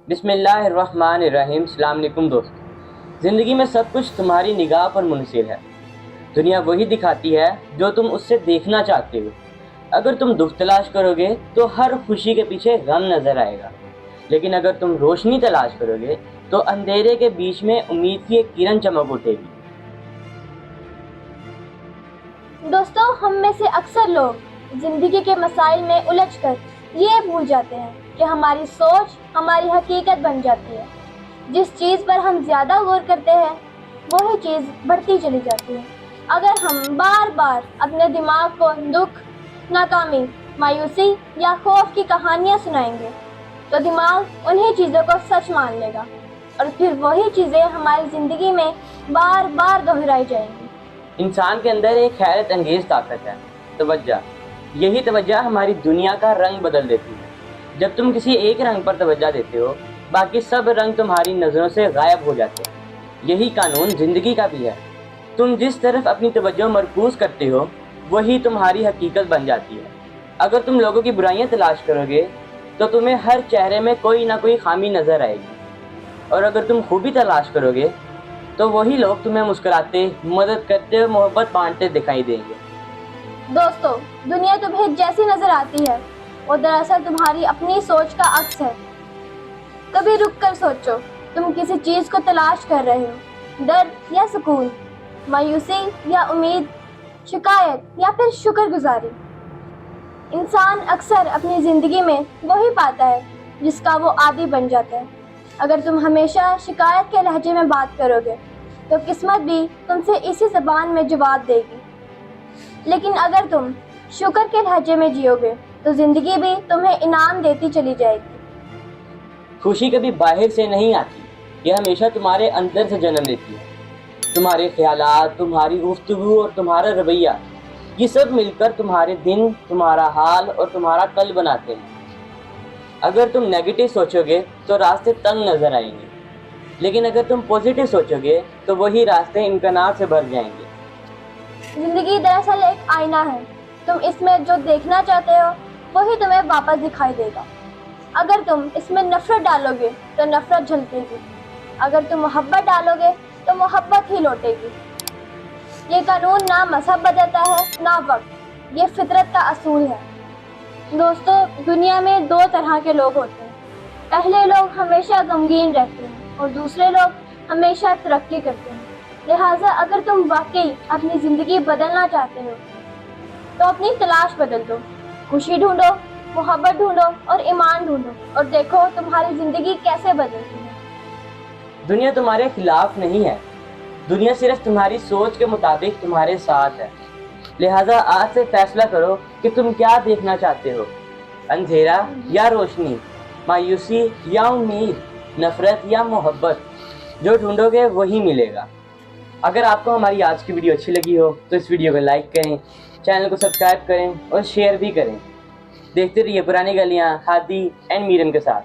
بسم اللہ الرحمن الرحیم۔ السلام علیکم دوست۔ زندگی میں سب کچھ تمہاری نگاہ پر منحصر ہے۔ دنیا وہی دکھاتی ہے جو تم اس سے دیکھنا چاہتے ہو۔ اگر تم دکھ تلاش کرو گے تو ہر خوشی کے پیچھے غم نظر آئے گا، لیکن اگر تم روشنی تلاش کرو گے تو اندھیرے کے بیچ میں امید کی ایک کرن چمک اٹھے گی۔ دوستو، ہم میں سے اکثر لوگ زندگی کے مسائل میں الجھ کر یہ بھول جاتے ہیں کہ ہماری سوچ ہماری حقیقت بن جاتی ہے۔ جس چیز پر ہم زیادہ غور کرتے ہیں وہی چیز بڑھتی چلی جاتی ہے۔ اگر ہم بار بار اپنے دماغ کو دکھ، ناکامی، مایوسی یا خوف کی کہانیاں سنائیں گے تو دماغ انہی چیزوں کو سچ مان لے گا، اور پھر وہی چیزیں ہماری زندگی میں بار بار دہرائی جائیں گی۔ انسان کے اندر ایک حیرت انگیز طاقت ہے، توجہ۔ یہی توجہ ہماری دنیا کا رنگ بدل دیتی ہے۔ جب تم کسی ایک رنگ پر توجہ دیتے ہو، باقی سب رنگ تمہاری نظروں سے غائب ہو جاتے ہیں۔ یہی قانون زندگی کا بھی ہے۔ تم جس طرف اپنی توجہ مرکوز کرتے ہو وہی تمہاری حقیقت بن جاتی ہے۔ اگر تم لوگوں کی برائیاں تلاش کرو گے تو تمہیں ہر چہرے میں کوئی نہ کوئی خامی نظر آئے گی، اور اگر تم خوبی تلاش کرو گے تو وہی لوگ تمہیں مسکراتے، مدد کرتے اور محبت بانٹتے دکھائی دیں گے۔ دوستو، دنیا تمہیں جیسی نظر آتی ہے وہ دراصل تمہاری اپنی سوچ کا عکس ہے۔ کبھی رک کر سوچو، تم کسی چیز کو تلاش کر رہے ہو، درد یا سکون، مایوسی یا امید، شکایت یا پھر شکر گزاری۔ انسان اکثر اپنی زندگی میں وہی پاتا ہے جس کا وہ عادی بن جاتا ہے۔ اگر تم ہمیشہ شکایت کے لہجے میں بات کرو گے تو قسمت بھی تم سے اسی زبان میں جواب دے گی، لیکن اگر تم شکر کے لہجے میں جیو گے تو زندگی بھی تمہیں انعام دیتی چلی جائے گی۔ خوشی کبھی باہر سے نہیں آتی، یہ ہمیشہ تمہارے اندر سے جنم لیتی ہے۔ تمہارے خیالات، تمہاری گفتگو اور تمہارا رویہ، یہ سب مل کر تمہارے دن، تمہارا حال اور تمہارا کل بناتے ہیں۔ اگر تم نیگیٹو سوچو گے تو راستے تنگ نظر آئیں گے، لیکن اگر تم پازیٹیو سوچو گے تو وہی راستے امکانات سے بھر جائیں گے۔ زندگی دراصل ایک آئینہ ہے۔ تم اس میں جو دیکھنا چاہتے ہو وہی تمہیں واپس دکھائی دے گا۔ اگر تم اس میں نفرت ڈالو گے تو نفرت جھلکے گی، اگر تم محبت ڈالو گے تو محبت ہی لوٹے گی۔ یہ قانون نہ مذہب بدلتا ہے نہ وقت، یہ فطرت کا اصول ہے۔ دوستو، دنیا میں دو طرح کے لوگ ہوتے ہیں۔ پہلے لوگ ہمیشہ غمگین رہتے ہیں اور دوسرے لوگ ہمیشہ ترقی کرتے ہیں۔ لہٰذا اگر تم واقعی اپنی زندگی بدلنا چاہتے ہو تو اپنی تلاش بدل دو، خوشی ڈھونڈو، محبت ڈھونڈو اور ایمان ڈھونڈو، اور دیکھو تمہاری زندگی کیسے بدلتی ہے۔ دنیا تمہارے خلاف نہیں ہے، دنیا صرف تمہاری سوچ کے مطابق تمہارے ساتھ ہے۔ لہٰذا آج سے فیصلہ کرو کہ تم کیا دیکھنا چاہتے ہو، اندھیرا یا روشنی، مایوسی یا امید، نفرت یا محبت۔ جو ڈھونڈو گے وہی ملے گا۔ اگر آپ کو ہماری آج کی ویڈیو اچھی لگی ہو تو اس ویڈیو کو لائک کریں، چینل کو سبسکرائب کریں اور شیئر بھی کریں۔ دیکھتے رہیے پرانی گلیاں ہادی اینڈ میرن کے ساتھ۔